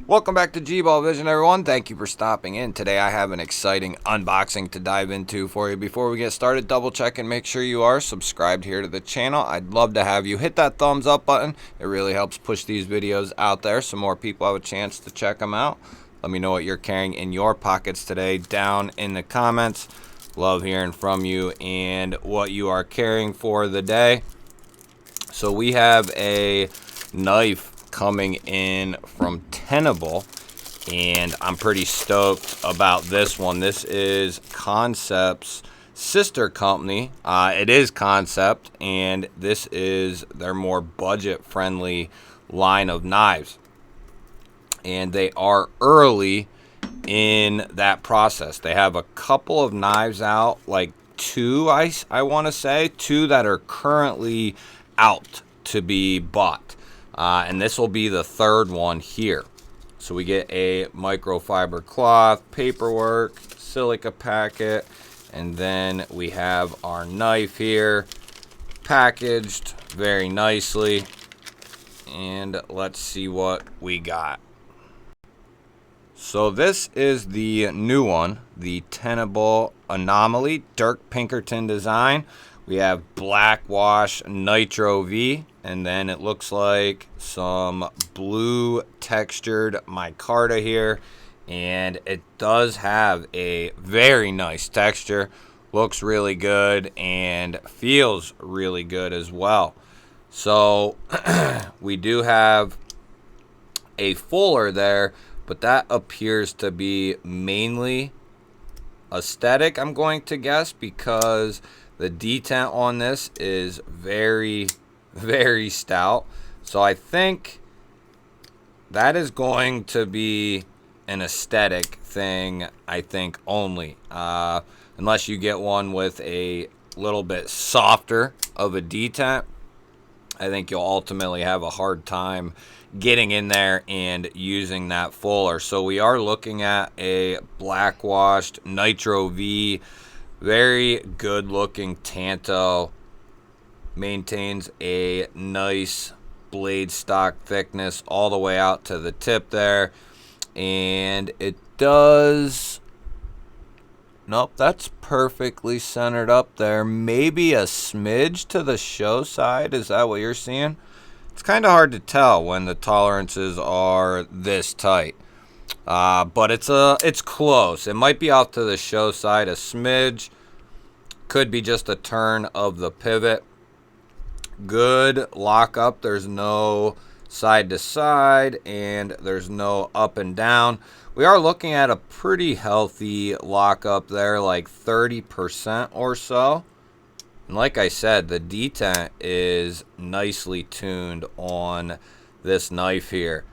Welcome back to G-Ball Vision, everyone. Thank you for stopping in. Today I have an exciting unboxing to dive into for you. Before we get started, double check and make sure you are subscribed here to the channel. I'd love to have you hit that thumbs up button. It really helps push these videos out there so more people have a chance to check them out. Let me know what you're carrying in your pockets today down in the comments. Love hearing from you and what you are carrying for the day. So we have a knife coming in from Tenable, and I'm pretty stoked about this one. This is Concept's sister company. It is Concept, and this is their more budget-friendly line of knives. And they are early in that process. They have a couple of knives out, like two, I want to say, two that are currently out to be bought. And this will be the third one here. So we get a microfiber cloth, paperwork, silica packet, and then we have our knife here packaged very nicely. And let's see what we got. So this is the new one, the Tenable Anomaly Dirk Pinkerton design. We have black wash Nitro V, and then it looks like some blue textured micarta here, and it does have a very nice texture. Looks really good and feels really good as well. So we do have a fuller there, but that appears to be mainly aesthetic, I'm going to guess, because the detent on this is very, very stout. So I think that is going to be an aesthetic thing, I think, only. Unless you get one with a little bit softer of a detent, I think you'll ultimately have a hard time getting in there and using that fuller. So we are looking at a black washed Nitro V. Very good looking tanto. Maintains a nice blade stock thickness all the way out to the tip there. And it does... Nope, that's perfectly centered up there. Maybe a smidge to the show side. Is that what you're seeing? It's kind of hard to tell when the tolerances are this tight. But it's close. It might be off to the show side a smidge. Could be just a turn of the pivot. Good lockup. There's no side to side, and there's no up and down. We are looking at a pretty healthy lockup there, like 30% or so. And like I said, the detent is nicely tuned on this knife here.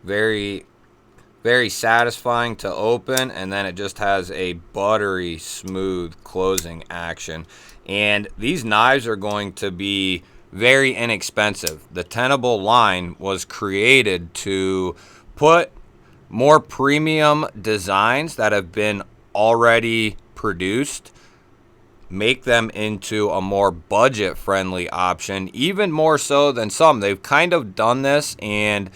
Very, very satisfying to open, and then it just has a buttery smooth closing action. And these knives are going to be very inexpensive. The Tenable line was created to put more premium designs that have been already produced, make them into a more budget-friendly option, even more so than some. They've kind of done this and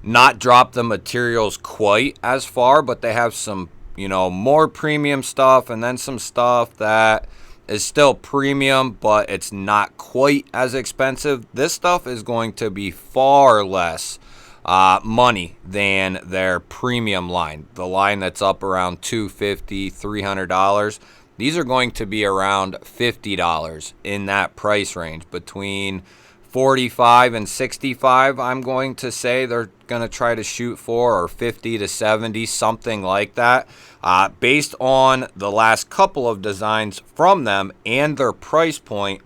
not dropped the materials quite as far, but they have some, more premium stuff, and then some stuff that is still premium, but it's not quite as expensive. This stuff is going to be far less money than their premium line, the line that's up around $250, $300. These are going to be around $50 in that price range, between $45 and $65. I'm going to say they're going to try to shoot for, or $50 to $70, something like that. Based on the last couple of designs from them and their price point,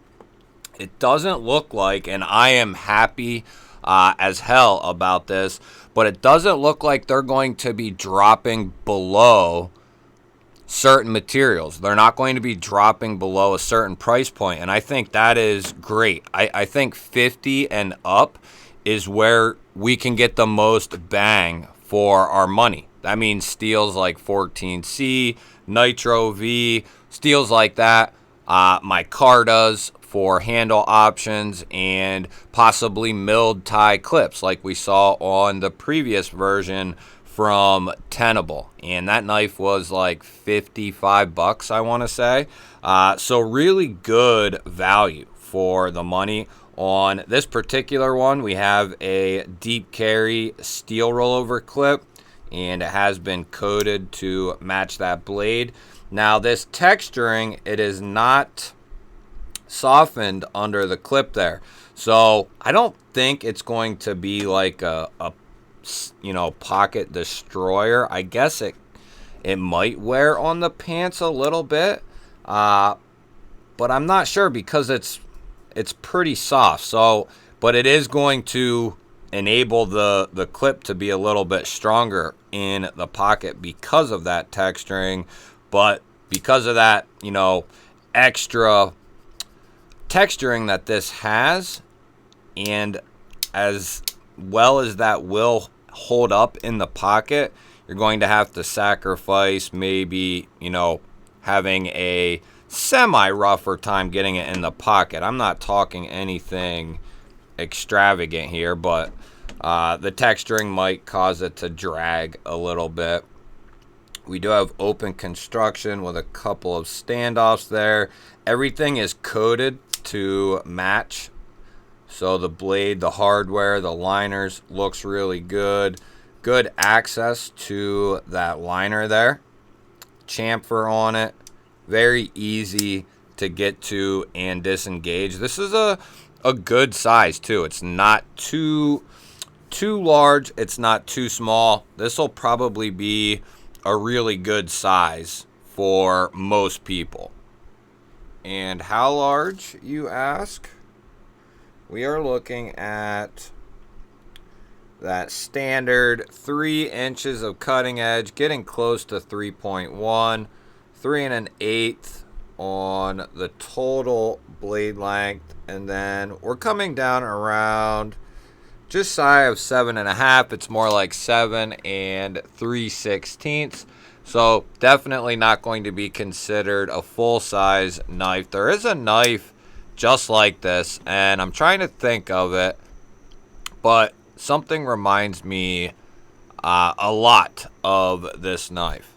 it doesn't look like, and I am happy as hell about this, but it doesn't look like they're going to be dropping below certain materials. They're not going to be dropping below a certain price point, and I think that is great. I think 50 and up is where we can get the most bang for our money. That means steels like 14C, Nitro V, steels like that, micartas, for handle options and possibly milled tie clips like we saw on the previous version from Tenable, and that knife was like 55 bucks, I want to say. So really good value for the money. On this particular one, we have a deep carry steel rollover clip, and it has been coated to match that blade. Now this texturing, it is not softened under the clip there, so I don't think it's going to be like a pocket destroyer. I guess it might wear on the pants a little bit, but I'm not sure because it's pretty soft. So, but it is going to enable the clip to be a little bit stronger in the pocket because of that texturing. But because of that, extra texturing that this has, and as well as that will hold up in the pocket, you're going to have to sacrifice maybe, having a semi-rougher time getting it in the pocket. I'm not talking anything extravagant here, but the texturing might cause it to drag a little bit. We do have open construction with a couple of standoffs there. Everything is coated to match. So the blade, the hardware, the liners looks really good. Good access to that liner there. Chamfer on it. Very easy to get to and disengage. This is a good size too. It's not too large. It's not too small. This will probably be a really good size for most people. And how large, you ask? We are looking at that standard 3 inches of cutting edge, getting close to 3.1, 3 1/8 on the total blade length, and then we're coming down around just shy of 7.5. It's more like 7 3/16. So definitely not going to be considered a full-size knife. There is a knife just like this, and I'm trying to think of it, but something reminds me a lot of this knife.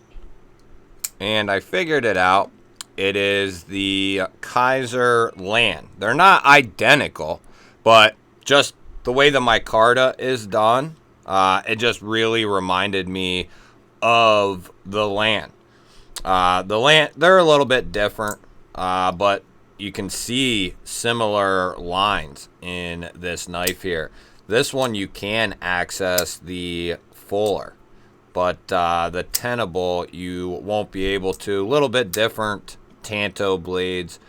And I figured it out. It is the Kaiser Land. They're not identical, but just the way the micarta is done, it just really reminded me of the Land. The Land, they're a little bit different, but you can see similar lines in this knife here. This one you can access the fuller, but the Tenable you won't be able to. A little bit different tanto blades,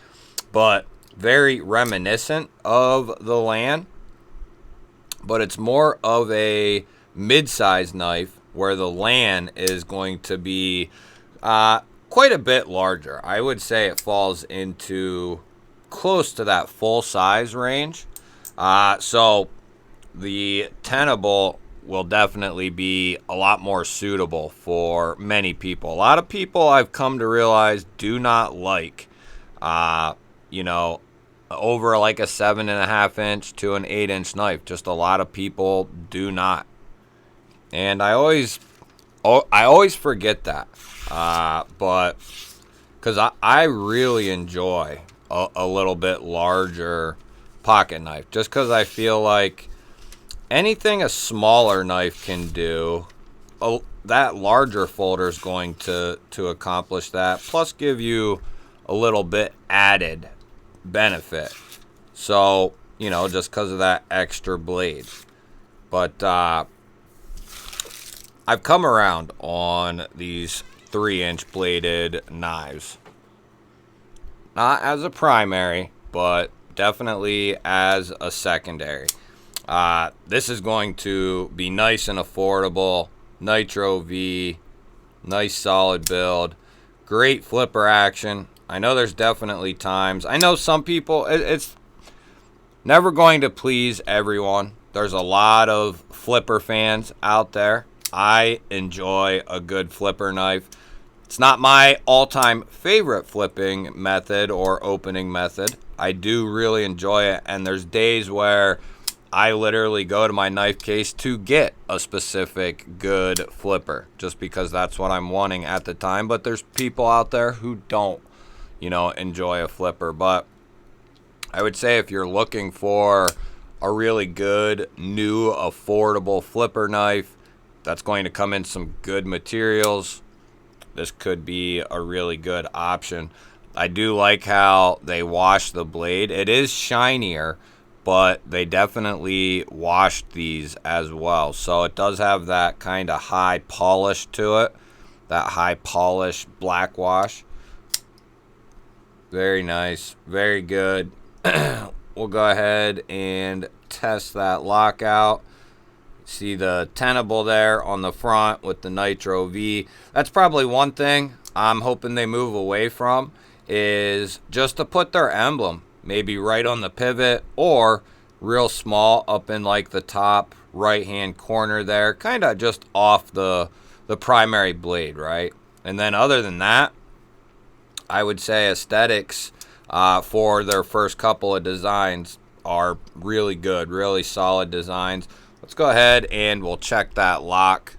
but very reminiscent of the Land. But it's more of a mid-size knife, where the Land is going to be quite a bit larger. I would say it falls into close to that full-size range. So the Tenable will definitely be a lot more suitable for many people. A lot of people, I've come to realize, do not like, over like a 7.5 inch to an 8 inch knife. Just a lot of people do not. And I always forget that. But because I really enjoy a little bit larger pocket knife, just because I feel like anything a smaller knife can do, that larger folder is going to accomplish that, plus give you a little bit added benefit. So, just because of that extra blade. But I've come around on these 3-inch bladed knives. Not as a primary, but definitely as a secondary. This is going to be nice and affordable. Nitro V, nice solid build, great flipper action. I know there's definitely times. I know some people, it's never going to please everyone. There's a lot of flipper fans out there. I enjoy a good flipper knife. It's not my all-time favorite flipping method or opening method, I do really enjoy it, and there's days where I literally go to my knife case to get a specific good flipper just because that's what I'm wanting at the time. But there's people out there who don't, you know, enjoy a flipper. But I would say if you're looking for a really good, new, affordable flipper knife that's going to come in some good materials, this could be a really good option. I do like how they wash the blade. It is shinier, but they definitely washed these as well. So it does have that kind of high polish to it, that high polish black wash. Very nice, very good. We'll go ahead and test that lockout. See the Tenable there on the front with the Nitro V. That's probably one thing I'm hoping they move away from, is just to put their emblem maybe right on the pivot or real small up in like the top right hand corner there, kind of just off the primary blade, right? And then other than that, I would say aesthetics for their first couple of designs are really good, really solid designs. Let's go ahead and we'll check that lock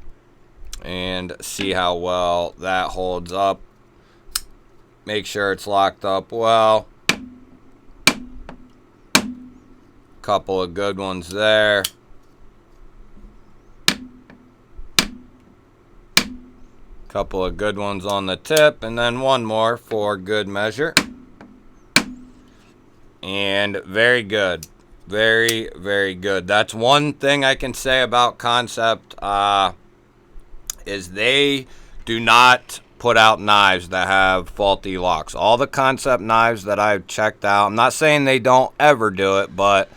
and see how well that holds up. Make sure it's locked up well. Couple of good ones there. Couple of good ones on the tip, and then one more for good measure. And very good. Very, very good. That's one thing I can say about Concept, is they do not put out knives that have faulty locks. All the Concept knives that I've checked out, I'm not saying they don't ever do it, but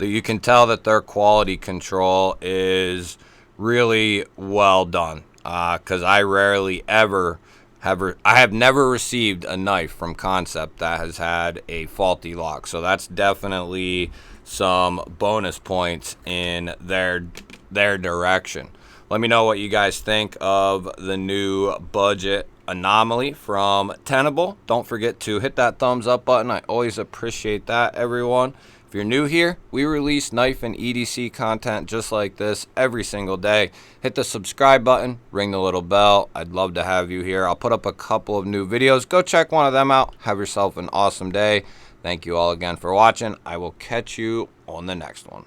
you can tell that their quality control is really well done. Because I rarely ever I have never received a knife from Concept that has had a faulty lock. So that's definitely some bonus points in their direction. Let me know what you guys think of the new budget Anomaly from Tenable. Don't forget to hit that thumbs up button. I always appreciate that, everyone. If you're new here, we release knife and EDC content just like this every single day. Hit the subscribe button, ring the little bell. I'd love to have you here. I'll put up a couple of new videos. Go check one of them out. Have yourself an awesome day. Thank you all again for watching. I will catch you on the next one.